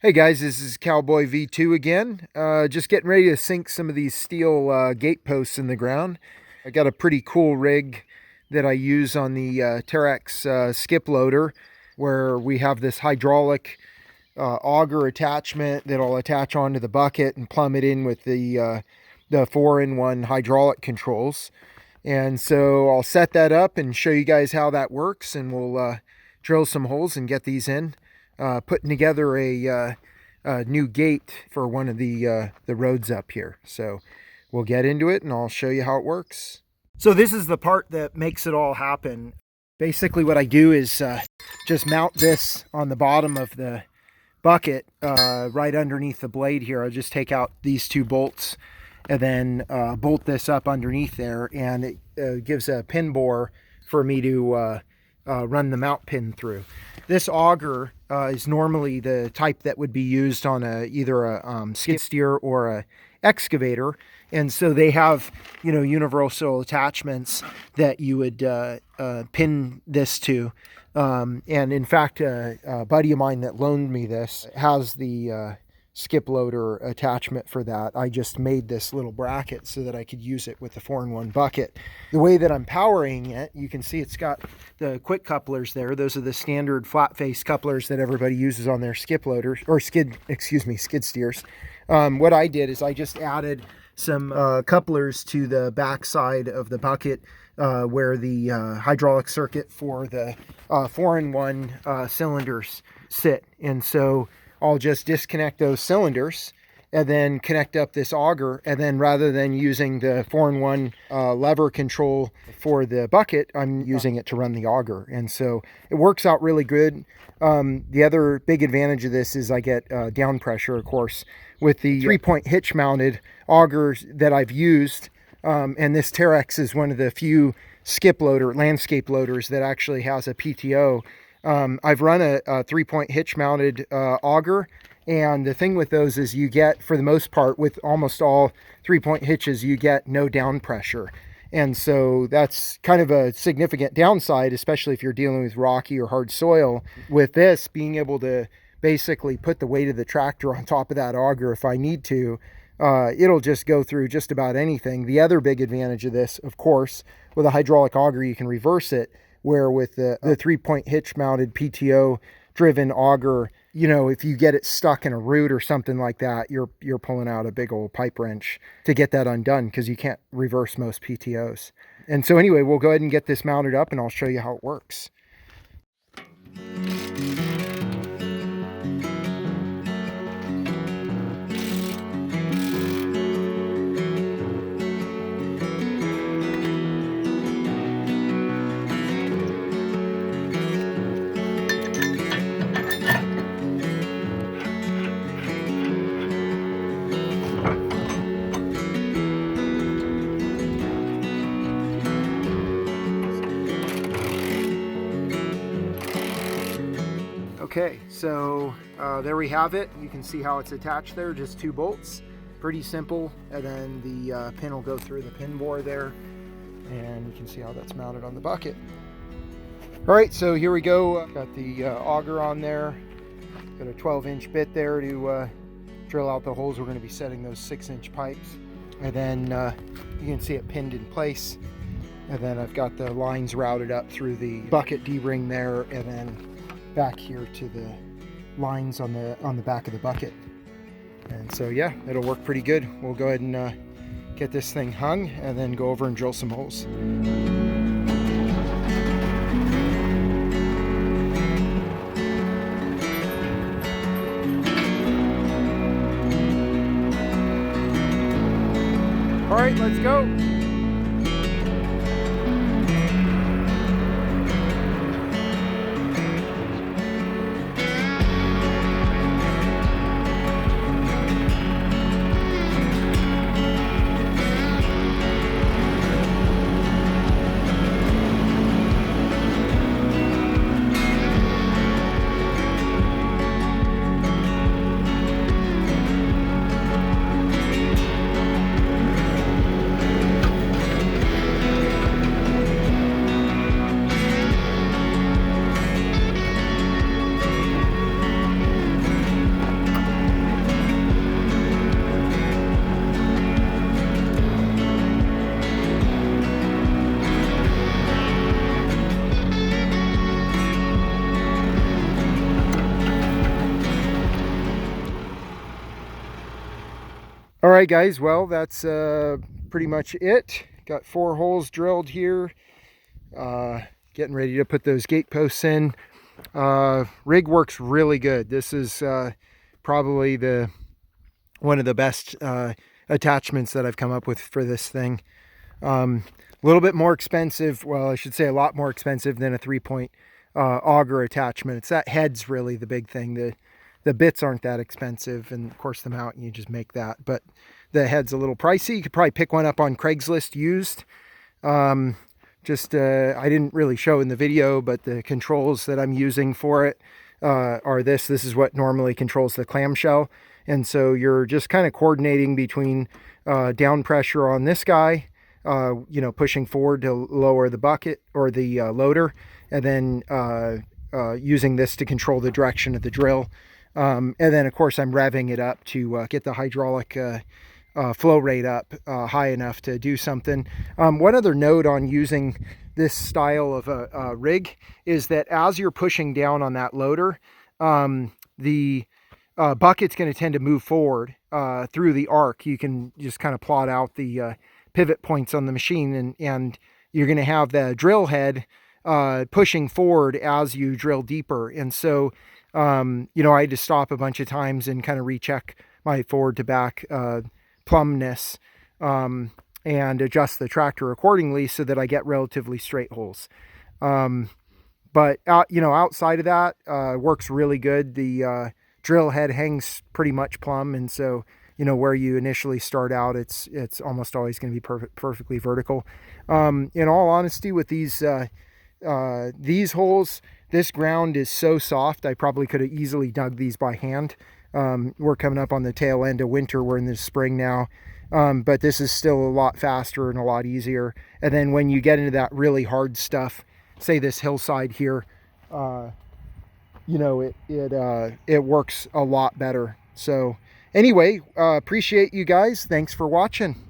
Hey guys, this is Cowboy V2 again. Just getting ready to sink some of these steel gate posts in the ground. I got a pretty cool rig that I use on the TEREX Skiploader, where we have this hydraulic auger attachment that'll attach onto the bucket and plumb it in with the 4-in-1 hydraulic controls. And so I'll set that up and show you guys how that works, and we'll drill some holes and get these in. Putting together a new gate for one of the roads up here. So we'll get into it and I'll show you how it works. So this is the part that makes it all happen. Basically what I do is just mount this on the bottom of the bucket right underneath the blade here. I'll just take out these two bolts and then bolt this up underneath there, and it gives a pin bore for me to run the mount pin through. This auger is normally the type that would be used on either a skid steer or a excavator, and so they have universal attachments that you would pin this to. And in fact, a buddy of mine that loaned me this has the Skiploader attachment for that. I just made this little bracket so that I could use it with the 4-in-1 bucket. The way that I'm powering it, you can see it's got the quick couplers there. Those are the standard flat face couplers that everybody uses on their Skiploaders, or skid steers. What I did is I just added some couplers to the back side of the bucket where the hydraulic circuit for the 4-in-1 cylinders sit. And so I'll just disconnect those cylinders and then connect up this auger, and then rather than using the 4-in-1 lever control for the bucket, I'm using it to run the auger. And so it works out really good. The other big advantage of this is I get down pressure, of course, with the 3-point hitch mounted augers that I've used. And this TEREX is one of the few landscape loaders that actually has a PTO. I've run a 3-point hitch mounted auger, and the thing with those is you get, for the most part, with almost all 3-point hitches, you get no down pressure. And so that's kind of a significant downside, especially if you're dealing with rocky or hard soil. With this, being able to basically put the weight of the tractor on top of that auger if I need to, it'll just go through just about anything. The other big advantage of this, of course, with a hydraulic auger, you can reverse it, where with the 3-point hitch mounted PTO driven auger, if you get it stuck in a root or something like that, you're pulling out a big old pipe wrench to get that undone, because you can't reverse most PTOs. And so anyway, we'll go ahead and get this mounted up and I'll show you how it works. Okay, so there we have it. You can see how it's attached there, just 2 bolts. Pretty simple. And then the pin will go through the pin bore there, and you can see how that's mounted on the bucket. All right, so here we go. Got the auger on there. Got a 12-inch bit there to drill out the holes. We're going to be setting those 6-inch pipes. And then you can see it pinned in place. And then I've got the lines routed up through the bucket D-ring there, and then back here to the lines on the back of the bucket. And so yeah, it'll work pretty good. We'll go ahead and get this thing hung and then go over and drill some holes. All right, let's go. All right, guys, well, that's pretty much it. Got 4 holes drilled here. Getting ready to put those gate posts in. Rig works really good. This is probably one of the best attachments that I've come up with for this thing. A little bit more expensive, well, I should say a lot more expensive than a 3-point auger attachment. It's that head's really the big thing. The bits aren't that expensive, and of course the mount, you just make that, but the head's a little pricey. You could probably pick one up on Craigslist used. I didn't really show in the video, but the controls that I'm using for it are this. This is what normally controls the clamshell, and so you're just kind of coordinating between down pressure on this guy, pushing forward to lower the bucket or the loader, and then using this to control the direction of the drill. And then, of course, I'm revving it up to get the hydraulic flow rate up high enough to do something. One other note on using this style of a rig is that as you're pushing down on that loader, the bucket's going to tend to move forward through the arc. You can just kind of plot out the pivot points on the machine, and you're going to have the drill head pushing forward as you drill deeper. And so I had to stop a bunch of times and kind of recheck my forward to back plumbness and adjust the tractor accordingly so that I get relatively straight holes. But outside of that, works really good. The drill head hangs pretty much plumb, and so where you initially start out, it's almost always going to be perfectly vertical. In all honesty, with these holes, this ground is so soft, I probably could have easily dug these by hand. We're coming up on the tail end of winter. We're in the spring now, but this is still a lot faster and a lot easier. And then when you get into that really hard stuff, say this hillside here, it works a lot better. So anyway, appreciate you guys. Thanks for watching.